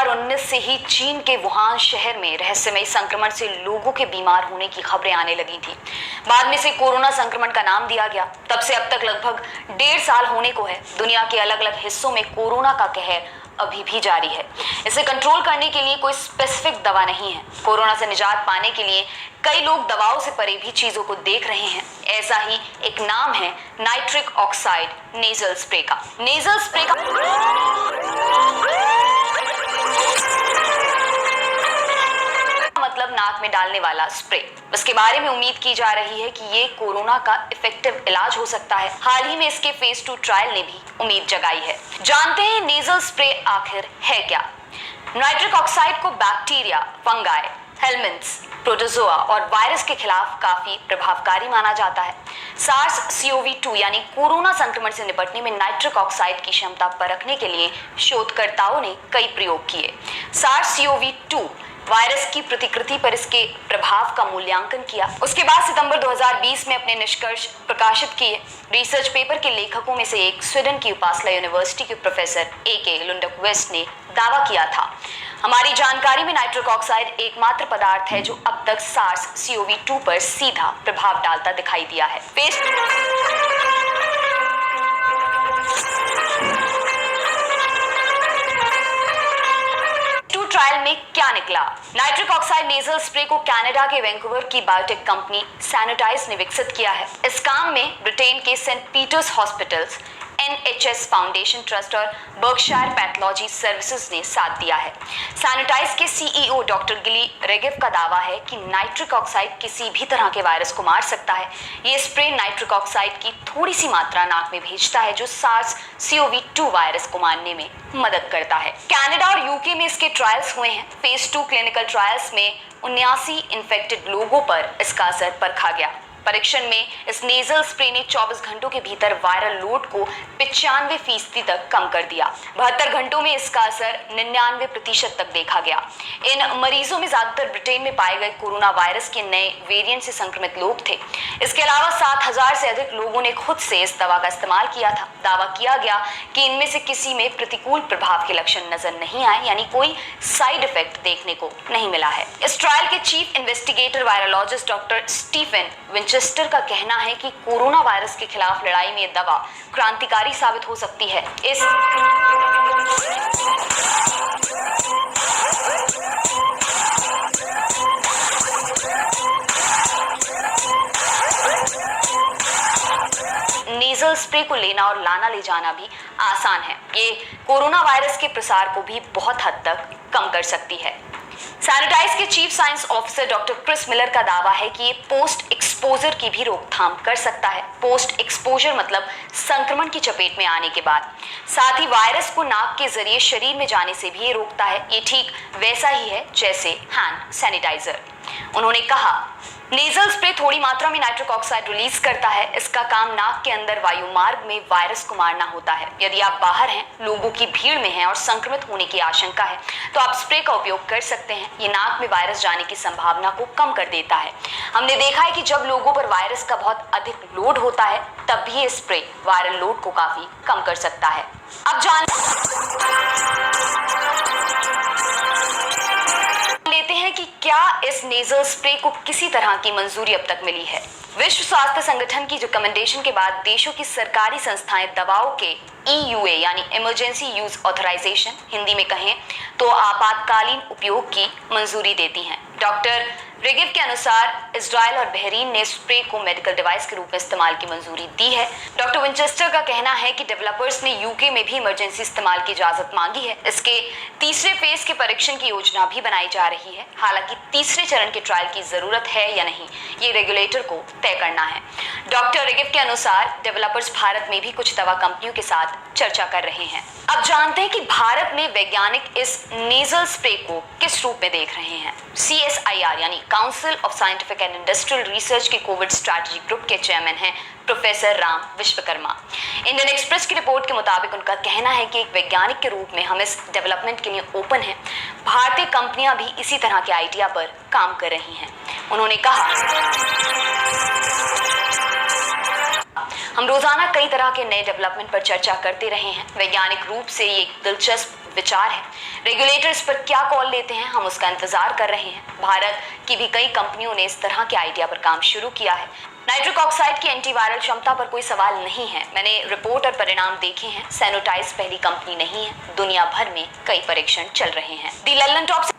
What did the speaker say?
2019 से ही चीन के वुहान शहर में रहस्यमयी संक्रमण से लोगों के बीमार होने की खबरें आने लगी थी। बाद में इसे कोरोना संक्रमण का नाम दिया गया। तब से अब तक लगभग 1.5 साल होने को है। दुनिया के अलग अलग हिस्सों में कोरोना का कहर अभी भी जारी है। इसे कंट्रोल करने के लिए कोई स्पेसिफिक दवा नहीं है। कोरोना से निजात पाने के लिए कई लोग दवाओं से परे भी चीजों को देख रहे हैं। ऐसा ही एक नाम है नाइट्रिक ऑक्साइड नेजल स्प्रे का। नेजल स्प्रे का मतलब नाक में डालने वाला स्प्रे। इसके बारे में उम्मीद की जा रही है कि ये कोरोना का इफेक्टिव इलाज हो सकता है। हाल ही में इसके फेज 2 ट्रायल ने भी उम्मीद जगाई है। जानते हैं नेजल स्प्रे आखिर है क्या। नाइट्रिक ऑक्साइड को बैक्टीरिया, फंगाई, हेलमिंथ्स, प्रोटोजोआ और वायरस के खिलाफ काफी प्रभावकारी माना जाता है। SARS-CoV-2 यानी कोरोना संक्रमण से निपटने में नाइट्रिक ऑक्साइड की क्षमता परखने के लिए शोधकर्ताओं ने कई प्रयोग किए। SARS-CoV-2 वायरस की प्रतिकृति पर इसके प्रभाव का मूल्यांकन किया। उसके बाद सितंबर 2020 में अपने निष्कर्ष प्रकाशित किए। रिसर्च पेपर के लेखकों में से एक स्वीडन की उपासला यूनिवर्सिटी के प्रोफेसर A.K. लुंडकवेस्ट ने दावा किया था, हमारी जानकारी में नाइट्रिक ऑक्साइड एकमात्र पदार्थ है जो अब तक SARS-CoV-2 पर सीधा प्रभाव डालता दिखाई दिया है। ट्रायल में क्या निकला। नाइट्रिक ऑक्साइड नेजल स्प्रे को कनाडा के वैंकूवर की बायोटेक कंपनी सैनिटाइज ने विकसित किया है। इस काम में ब्रिटेन के Saint Peter's hospitals, NHS foundation trust और बर्कशायर पैथोलॉजी सर्विसेज ने साथ दिया है। सैनिटाइज के CEO डॉक्टर गिली रेगिव का दावा है कि नाइट्रिक ऑक्साइड किसी भी तरह के वायरस को मार सकता है। ये स्प्रे नाइट्रिक ऑक्साइड की थोड़ी सी मात्रा नाक में भेजता है जो SARS-CoV-2 वायरस को मारने में मदद करता है। कनाडा और यूके में इसके ट्रायल्स हुए हैं। फेज 2 क्लिनिकल ट्रायल्स में 79 इन्फेक्टेड लोगों पर इसका असर परखा गया। परीक्षण में इस नेजल स्प्रे ने 24 घंटों के भीतर वायरल लोड को 95% तक कम कर दिया। 72 घंटों में इसका असर 99% तक देखा गया। इन मरीजों में ज्यादातर ब्रिटेन में पाए गए कोरोना वायरस के नए वेरिएंट से संक्रमित लोग थे। इसके अलावा 7000 से अधिक लोगों ने खुद से इस दवा का इस्तेमाल किया था। दावा किया गया कि इनमें से किसी में प्रतिकूल प्रभाव के लक्षण नजर नहीं आए, यानी कोई साइड इफेक्ट देखने को नहीं मिला है। इस ट्रायल के chief investigator virologist doctor Stephen Winchester का कहना है कि कोरोना वायरस के खिलाफ लड़ाई में यह दवा क्रांतिकारी साबित हो सकती है। इस नेजल स्प्रे को लेना और लाना ले जाना भी आसान है। ये कोरोना वायरस के प्रसार को भी बहुत हद तक कम कर सकती है। सैनिटाइज के chief science officer doctor Chris Miller का दावा है कि ये पोस्ट एक्सपोजर की भी रोकथाम कर सकता है। पोस्ट एक्सपोजर मतलब संक्रमण की चपेट में आने के बाद। साथ ही वायरस को नाक के जरिए शरीर में जाने से भी ये रोकता है। ये ठीक वैसा ही है जैसे हैंड सैनिटाइजर। उन्होंने कहा, नेजल स्प्रे थोड़ी मात्रा में नाइट्रिक ऑक्साइड रिलीज करता है। इसका काम नाक के अंदर वायु मार्ग में वायरस को मारना होता है। यदि आप बाहर हैं, लोगों की भीड़ में हैं और संक्रमित होने की आशंका है, तो आप स्प्रे का उपयोग कर सकते हैं। ये नाक में वायरस जाने की संभावना को कम कर देता है। हमने देखा है कि जब लोगों पर वायरस का बहुत अधिक लोड होता है, तब भी ये स्प्रे वायरल लोड को काफी कम कर सकता है। अब जान लेते हैं कि क्या इस नेजल स्प्रे को किसी तरह की मंजूरी अब तक मिली है। विश्व स्वास्थ्य संगठन की रिकमेंडेशन के बाद देशों की सरकारी संस्थाएं दवाओं के EUA यानी इमरजेंसी यूज ऑथराइजेशन, हिंदी में कहें तो आपातकालीन उपयोग की मंजूरी देती हैं। डॉक्टर रेगिव के अनुसार इजराइल और बहरीन ने स्प्रे को मेडिकल डिवाइस के रूप में इस्तेमाल की मंजूरी दी है। डॉक्टर विंचेस्टर का कहना है कि डेवलपर्स ने यूके में भी इमरजेंसी इस्तेमाल की इजाजत मांगी है। इसके तीसरे फेज के परीक्षण की योजना भी बनाई जा रही है। हालांकि तीसरे चरण के ट्रायल की जरूरत है या नहीं, ये रेगुलेटर को तय करना है। डॉक्टर रेगिव के अनुसार डेवलपर्स भारत में भी कुछ दवा कंपनियों के साथ चर्चा कर रहे हैं। अब जानते हैं कि भारत में वैज्ञानिक इस नेजल स्प्रे को किस रूप में देख रहे हैं। CSIR यानी council of scientific and industrial research के कोविड स्ट्रैटेजी ग्रुप के चेयरमैन हैं professor Ram Vishwakarma. Indian express की रिपोर्ट के मुताबिक उनका कहना है कि एक वैज्ञानिक के रूप में हम इस डेवलपमेंट के लिए ओपन हैं। भारतीय कंपनियां भी इसी तरह के आइडिया पर काम कर रही हैं। उन्होंने कहा, हम रोजाना कई तरह के नए डेवलपमेंट पर चर्चा करते रहे हैं। वैज्ञानिक रूप से ये एक दिलचस्प विचार है। रेगुलेटर इस पर क्या कॉल लेते हैं, हम उसका इंतजार कर रहे हैं। भारत की भी कई कंपनियों ने इस तरह के आइडिया पर काम शुरू किया है। नाइट्रिक ऑक्साइड की एंटीवायरल क्षमता पर कोई सवाल नहीं है। मैंने रिपोर्ट और परिणाम देखे हैं। सैनोटाइज पहली कंपनी नहीं है, दुनिया भर में कई परीक्षण चल रहे हैं। दी लल्लन टॉप